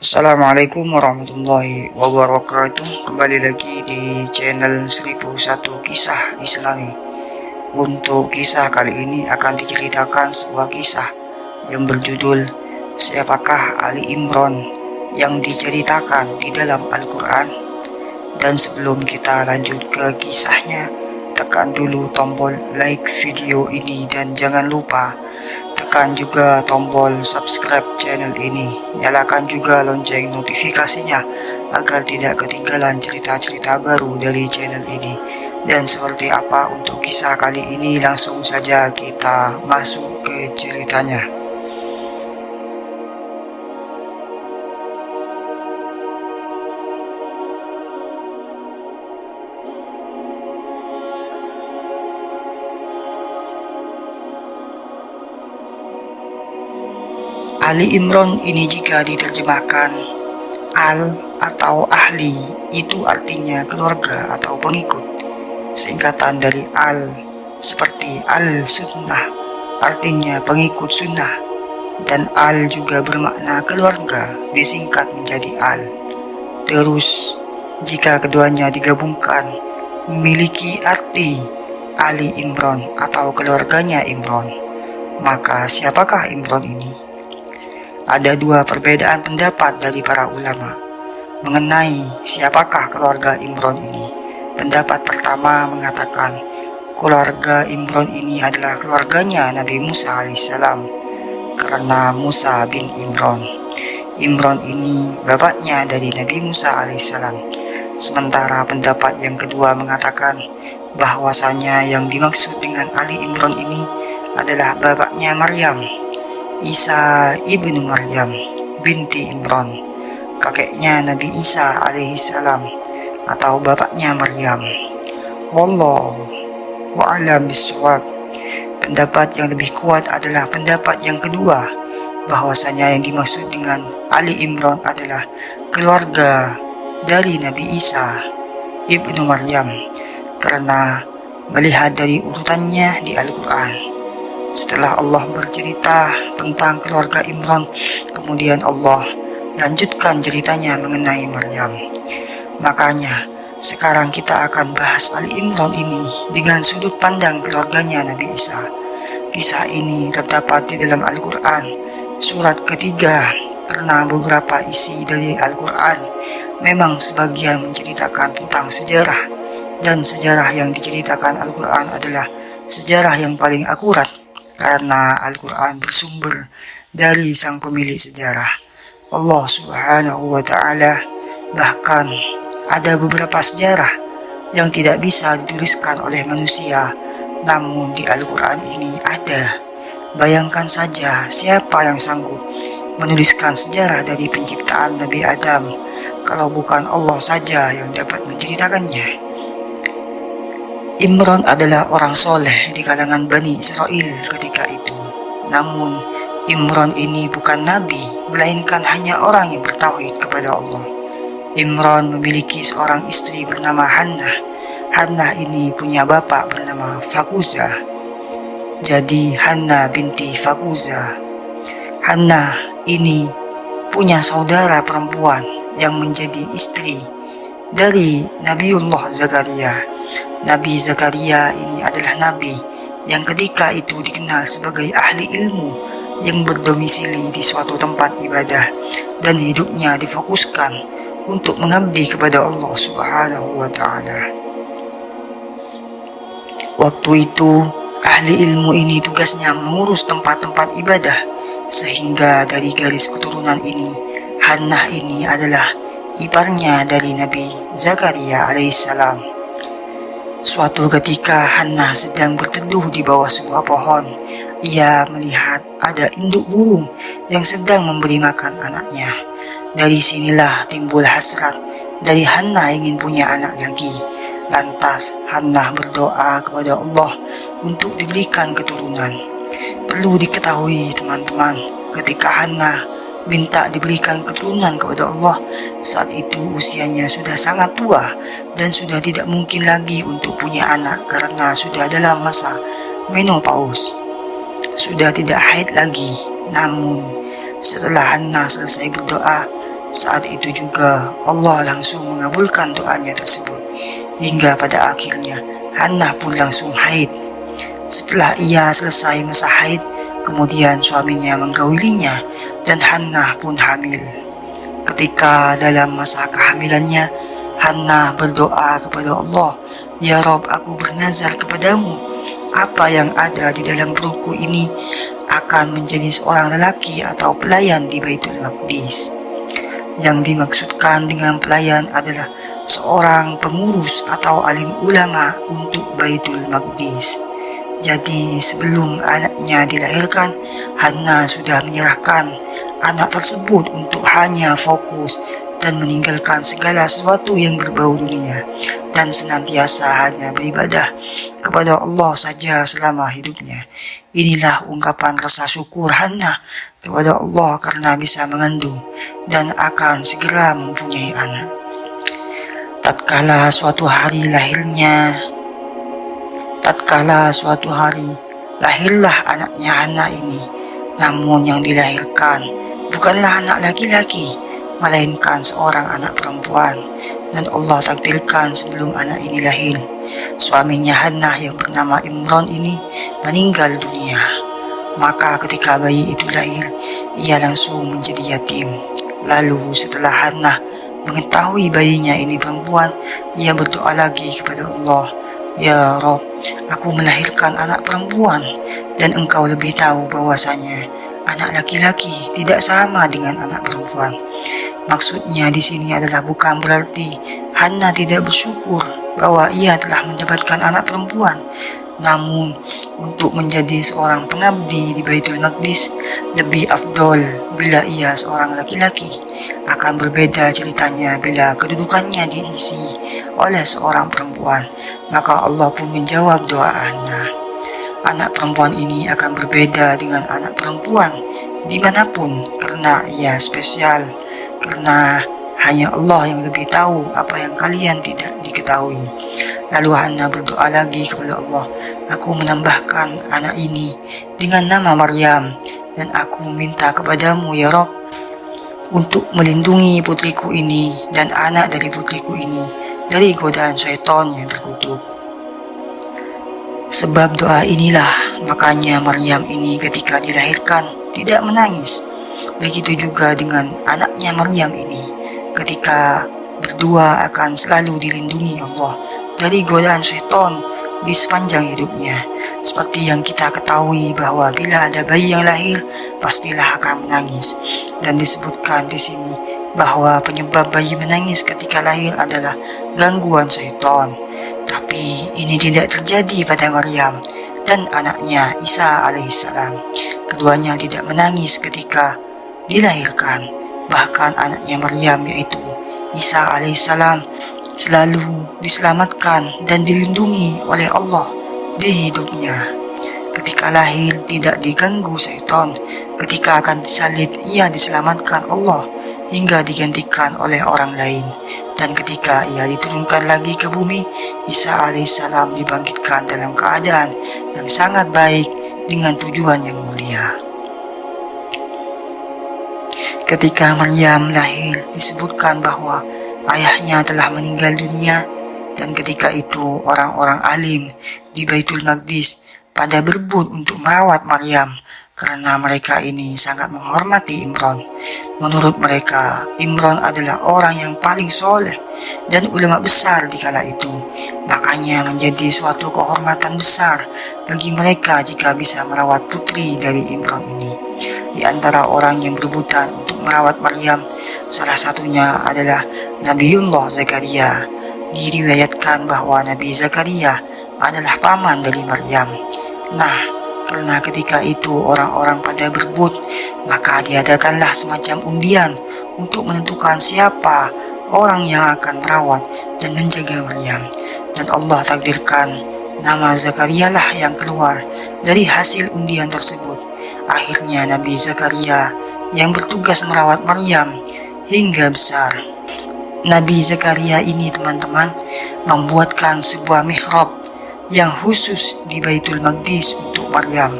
Assalamualaikum warahmatullahi wabarakatuh. Kembali lagi di channel 1001 Kisah Islami. Untuk kisah kali ini akan diceritakan sebuah kisah yang berjudul Siapakah Ali Imran yang diceritakan di dalam Al-Quran. Dan sebelum kita lanjut ke kisahnya, tekan dulu tombol like video ini dan jangan lupa tekan juga tombol subscribe channel ini. Nyalakan juga lonceng notifikasinya agar tidak ketinggalan cerita-cerita baru dari channel ini. Dan seperti apa untuk kisah kali ini, langsung saja kita masuk ke ceritanya. Ali Imran ini jika diterjemahkan al atau ahli, itu artinya keluarga atau pengikut. Singkatan dari al seperti al-sunnah artinya pengikut sunnah, dan al juga bermakna keluarga disingkat menjadi al. Terus jika keduanya digabungkan memiliki arti Ali Imran atau keluarganya Imran. Maka siapakah Imran ini? Ada dua perbedaan pendapat dari para ulama mengenai siapakah keluarga Imran ini. Pendapat pertama mengatakan keluarga Imran ini adalah keluarganya Nabi Musa alaihissalam, karena Musa bin Imran. Imran ini bapaknya dari Nabi Musa alaihissalam. Sementara pendapat yang kedua mengatakan bahwasanya yang dimaksud dengan Ali Imran ini adalah bapaknya Maryam, Isa ibnu Maryam binti Imran, kakeknya Nabi Isa alaihissalam atau bapaknya Maryam. Wallahu a'lam bishawab. Pendapat yang lebih kuat adalah pendapat yang kedua, bahwasanya yang dimaksud dengan Ali Imran adalah keluarga dari Nabi Isa ibnu Maryam, karena melihat dari urutannya di Al-Quran. Setelah Allah bercerita tentang keluarga Imran, kemudian Allah lanjutkan ceritanya mengenai Maryam. Makanya sekarang kita akan bahas Ali Imran ini dengan sudut pandang keluarganya Nabi Isa. Kisah ini terdapat di dalam Al-Quran surat ketiga, karena beberapa isi dari Al-Quran memang sebagian menceritakan tentang sejarah, dan sejarah yang diceritakan Al-Quran adalah sejarah yang paling akurat, karena Al-Quran bersumber dari sang pemilik sejarah, Allah subhanahu wa ta'ala. Bahkan ada beberapa sejarah yang tidak bisa dituliskan oleh manusia, namun di Al-Quran ini ada. Bayangkan saja siapa yang sanggup menuliskan sejarah dari penciptaan Nabi Adam kalau bukan Allah saja yang dapat menceritakannya. Imran adalah orang soleh di kalangan Bani Israel ketika itu. Namun Imran ini bukan nabi, melainkan hanya orang yang bertauhid kepada Allah. Imran memiliki seorang istri bernama Hannah. Hannah ini punya bapak bernama Fakuza. Jadi Hannah binti Fakuza. Hannah ini punya saudara perempuan yang menjadi istri dari Nabiullah Zakaria. Nabi Zakaria ini adalah nabi yang ketika itu dikenal sebagai ahli ilmu yang berdomisili di suatu tempat ibadah, dan hidupnya difokuskan untuk mengabdi kepada Allah subhanahu wa ta'ala. Waktu itu ahli ilmu ini tugasnya mengurus tempat-tempat ibadah, sehingga dari garis keturunan ini Hannah ini adalah iparnya dari Nabi Zakaria alaihissalam. Suatu ketika Hannah sedang berteduh di bawah sebuah pohon. Ia melihat ada induk burung yang sedang memberi makan anaknya. Dari sinilah timbul hasrat dari Hannah ingin punya anak lagi. Lantas Hannah berdoa kepada Allah untuk diberikan keturunan. Perlu diketahui teman-teman, ketika Hannah minta diberikan keturunan kepada Allah, saat itu usianya sudah sangat tua dan sudah tidak mungkin lagi untuk punya anak karena sudah dalam masa menopause, sudah tidak haid lagi. Namun setelah Hannah selesai berdoa, Saat itu juga Allah langsung mengabulkan doanya tersebut, hingga pada akhirnya Hannah pun langsung haid. Setelah ia selesai masa haid, kemudian suaminya menggaulinya dan Hannah pun hamil. Ketika dalam masa kehamilannya, Hannah berdoa kepada Allah, "Ya Rob, aku bernazar kepadamu, apa yang ada di dalam perutku ini akan menjadi seorang lelaki atau pelayan di Baitul Maqdis." Yang dimaksudkan dengan pelayan adalah seorang pengurus atau alim ulama untuk Baitul Maqdis. Jadi sebelum anaknya dilahirkan, Hannah sudah menyerahkan anak tersebut untuk hanya fokus dan meninggalkan segala sesuatu yang berbau dunia dan senantiasa hanya beribadah kepada Allah saja selama hidupnya. Inilah ungkapan rasa syukur Hannah kepada Allah karena bisa mengandung dan akan segera mempunyai anak. Tatkala suatu hari lahirlah anaknya Hannah ini. Namun yang dilahirkan bukanlah anak laki-laki, melainkan seorang anak perempuan. Dan Allah takdirkan sebelum anak ini lahir, suaminya Hannah yang bernama Imran ini meninggal dunia. Maka ketika bayi itu lahir, ia langsung menjadi yatim. Lalu setelah Hannah mengetahui bayinya ini perempuan, ia berdoa lagi kepada Allah, "Ya Rob, aku melahirkan anak perempuan dan engkau lebih tahu bahwasanya anak laki-laki tidak sama dengan anak perempuan." Maksudnya di sini adalah bukan berarti Hannah tidak bersyukur bahwa ia telah mendapatkan anak perempuan. Namun untuk menjadi seorang pengabdi di Baitul Maqdis lebih afdol bila ia seorang laki-laki. Akan berbeda ceritanya bila kedudukannya diisi oleh seorang perempuan. Maka Allah pun menjawab doa Hannah. Anak perempuan ini akan berbeda dengan anak perempuan dimanapun karena ia spesial, karena hanya Allah yang lebih tahu apa yang kalian tidak diketahui. Lalu Hannah berdoa lagi kepada Allah, "Aku menambahkan anak ini dengan nama Maryam dan aku minta kepadamu ya Rob untuk melindungi putriku ini dan anak dari putriku ini dari godaan syaitan yang terkutuk." Sebab doa inilah makanya Maryam ini ketika dilahirkan tidak menangis. Begitu juga dengan anaknya Maryam ini, ketika berdua akan selalu dilindungi Allah dari godaan syaitan di sepanjang hidupnya. Seperti yang kita ketahui bahwa bila ada bayi yang lahir, pastilah akan menangis. Dan disebutkan di sini bahwa penyebab bayi menangis ketika lahir adalah gangguan syaitan. Tapi ini tidak terjadi pada Maryam dan anaknya Isa alaihissalam. Keduanya tidak menangis ketika dilahirkan. Bahkan anaknya Maryam yaitu Isa alaihissalam selalu diselamatkan dan dilindungi oleh Allah di hidupnya. Ketika lahir tidak diganggu syaitan. Ketika akan disalib ia diselamatkan Allah hingga digantikan oleh orang lain. Dan ketika ia diturunkan lagi ke bumi, Isa alaihissalam dibangkitkan dalam keadaan yang sangat baik dengan tujuan yang mulia. Ketika Maryam lahir, disebutkan bahwa ayahnya telah meninggal dunia, dan ketika itu orang-orang alim di Baitul Maqdis pada berebut untuk merawat Maryam karena mereka ini sangat menghormati Imran. Menurut mereka, Imran adalah orang yang paling soleh dan ulama besar di kala itu. Makanya menjadi suatu kehormatan besar bagi mereka jika bisa merawat putri dari Imran ini. Di antara orang yang berebutan untuk merawat Maryam, salah satunya adalah Nabiullah Zakaria. Diriwayatkan bahwa Nabi Zakaria adalah paman dari Maryam. Nah, karena ketika itu orang-orang pada berebut, maka diadakanlah semacam undian untuk menentukan siapa orang yang akan merawat dan menjaga Maryam. Dan Allah takdirkan nama Zakaria lah yang keluar dari hasil undian tersebut. Akhirnya Nabi Zakaria yang bertugas merawat Maryam hingga besar. Nabi Zakaria ini teman-teman membuatkan sebuah mihrab yang khusus di Baitul Maqdis untuk Maryam.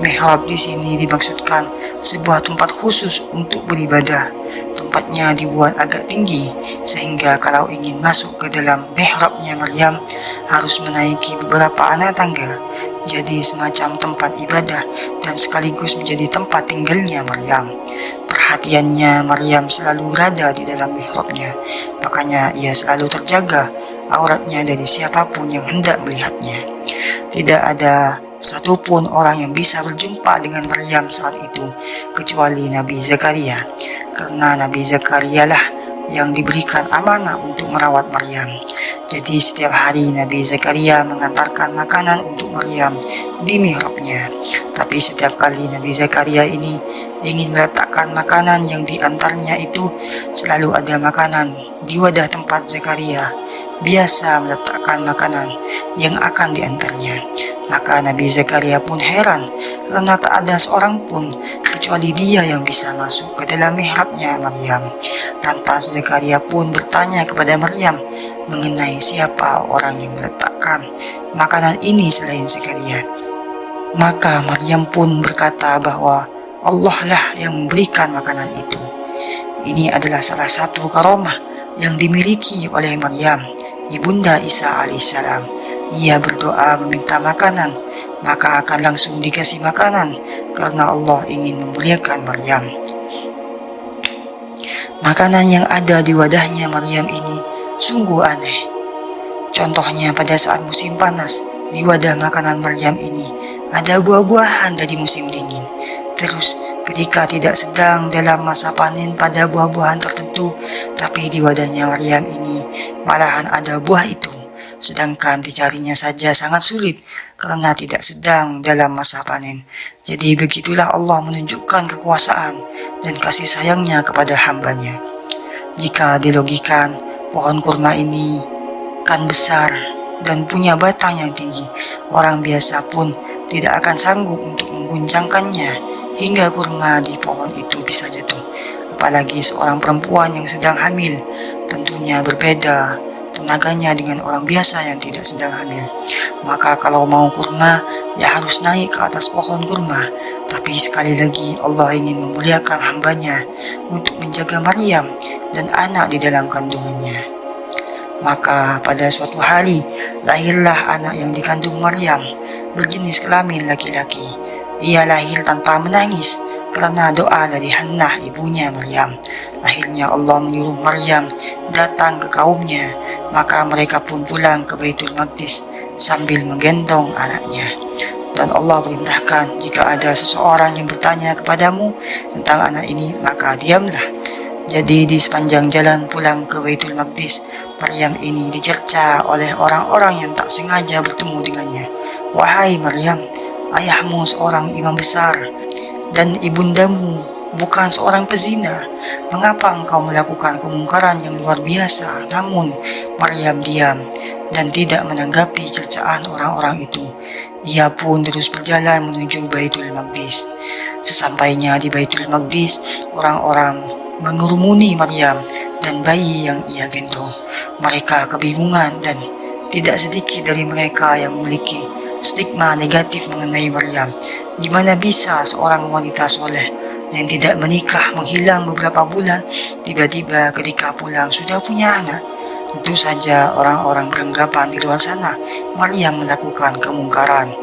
Mihrab di sini dimaksudkan sebuah tempat khusus untuk beribadah, tempatnya dibuat agak tinggi, sehingga kalau ingin masuk ke dalam mihrabnya Maryam harus menaiki beberapa anak tangga. Jadi semacam tempat ibadah dan sekaligus menjadi tempat tinggalnya Maryam. Perhatiannya Maryam selalu berada di dalam mihrabnya, makanya ia selalu terjaga auratnya dari siapapun yang hendak melihatnya. Tidak ada satupun orang yang bisa berjumpa dengan Maryam saat itu kecuali Nabi Zakaria, karena Nabi Zakaria lah yang diberikan amanah untuk merawat Maryam. Jadi setiap hari Nabi Zakaria mengantarkan makanan untuk Maryam di mihrabnya. Tapi setiap kali Nabi Zakaria ini ingin meletakkan makanan yang diantarnya itu, selalu ada makanan di wadah tempat Zakaria biasa meletakkan makanan yang akan diantarnya. Maka Nabi Zakaria pun heran karena tak ada seorang pun kecuali dia yang bisa masuk ke dalam mihrabnya Maryam. Lantas Zakaria pun bertanya kepada Maryam mengenai siapa orang yang meletakkan makanan ini selain Zakaria. Maka Maryam pun berkata bahwa Allah lah yang memberikan makanan itu. Ini adalah salah satu karomah yang dimiliki oleh Maryam, ibunda Isa alaihissalam. Ia berdoa meminta makanan, maka akan langsung dikasih makanan karena Allah ingin memuliakan Maryam. Makanan yang ada di wadahnya Maryam ini sungguh aneh. Contohnya pada saat musim panas, di wadah makanan Maryam ini ada buah-buahan dari musim dingin. Terus ketika tidak sedang dalam masa panen pada buah-buahan tertentu, tapi di wadahnya Maryam ini malahan ada buah itu. Sedangkan dicarinya saja sangat sulit karena tidak sedang dalam masa panen. Jadi begitulah Allah menunjukkan kekuasaan dan kasih sayangnya kepada hambanya. Jika dilogikan, pohon kurma ini kan besar dan punya batang yang tinggi. Orang biasa pun tidak akan sanggup untuk mengguncangkannya hingga kurma di pohon itu bisa jatuh. Apalagi seorang perempuan yang sedang hamil, tentunya berbeda tenaganya dengan orang biasa yang tidak sedang hamil. Maka kalau mau kurma, ya harus naik ke atas pohon kurma. Tapi sekali lagi Allah ingin memuliakan hambanya untuk menjaga Maryam dan anak di dalam kandungannya. Maka pada suatu hari lahirlah anak yang dikandung Maryam, berjenis kelamin laki-laki. Ia lahir tanpa menangis karena doa dari Hannah ibunya Maryam. Akhirnya Allah menyuruh Maryam datang ke kaumnya, maka mereka pun pulang ke Baitul Maqdis sambil menggendong anaknya. Dan Allah perintahkan, jika ada seseorang yang bertanya kepadamu tentang anak ini, maka diamlah. Jadi di sepanjang jalan pulang ke Baitul Maqdis, Maryam ini dicerca oleh orang-orang yang tak sengaja bertemu dengannya. Wahai Maryam, ayahmu seorang imam besar dan ibundamu bukan seorang pezina. Mengapa engkau melakukan kemungkaran yang luar biasa? Namun Maryam diam dan tidak menanggapi cercaan orang-orang itu. Ia pun terus berjalan menuju Baitul Maqdis. Sesampainya di Baitul Maqdis, orang-orang mengerumuni Maryam dan bayi yang ia gendong. Mereka kebingungan dan tidak sedikit dari mereka yang memiliki stigma negatif mengenai Maryam. Gimana bisa seorang wanita soleh yang tidak menikah menghilang beberapa bulan, tiba-tiba ketika pulang sudah punya anak? Tentu saja orang-orang beranggapan di luar sana Maryam melakukan kemungkaran.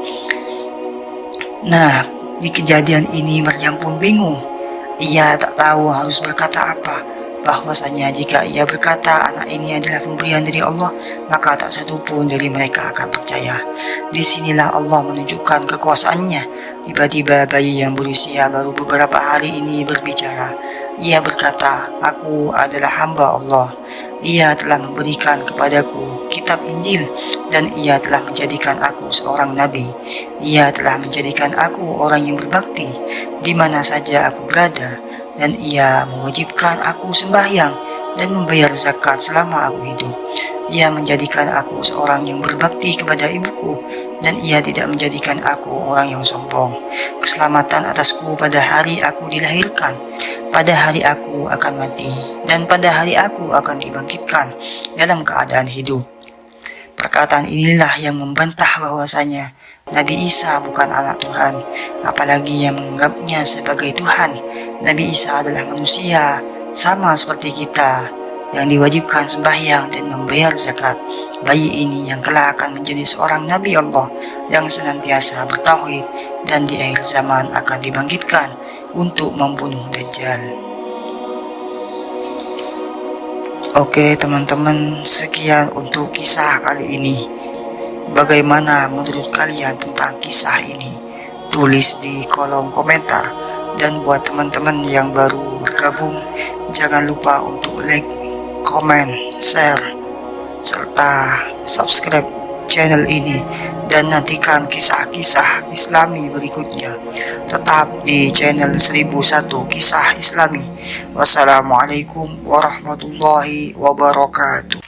Nah, di kejadian ini Maryam pun bingung. Ia tak tahu harus berkata apa. Bahwasanya jika ia berkata anak ini adalah pemberian dari Allah, maka tak satu pun dari mereka akan percaya. Disinilah Allah menunjukkan kekuasaannya. Tiba-tiba bayi yang berusia baru beberapa hari ini berbicara. Ia berkata, aku adalah hamba Allah. Ia telah memberikan kepadaku kitab Injil dan ia telah menjadikan aku seorang nabi. Ia telah menjadikan aku orang yang berbakti di mana saja aku berada, dan ia mewajibkan aku sembahyang dan membayar zakat selama aku hidup. Ia menjadikan aku seorang yang berbakti kepada ibuku, dan ia tidak menjadikan aku orang yang sombong. Keselamatan atasku pada hari aku dilahirkan, pada hari aku akan mati, dan pada hari aku akan dibangkitkan dalam keadaan hidup. Perkataan inilah yang membantah bahwasanya Nabi Isa bukan anak Tuhan, apalagi yang menganggapnya sebagai Tuhan. Nabi Isa adalah manusia Sama seperti kita yang diwajibkan sembahyang dan membayar zakat, bayi ini yang kelak akan menjadi seorang Nabi Allah yang senantiasa bertauhid dan di akhir zaman akan dibangkitkan untuk membunuh Dajjal. Oke teman-teman, sekian untuk kisah kali ini. Bagaimana menurut kalian tentang kisah ini? Tulis di kolom komentar. Dan buat teman-teman yang baru bergabung, jangan lupa untuk like, comment, share, serta subscribe channel ini. Dan nantikan kisah-kisah Islami berikutnya tetap di channel 1001 Kisah Islami. Wassalamualaikum warahmatullahi wabarakatuh.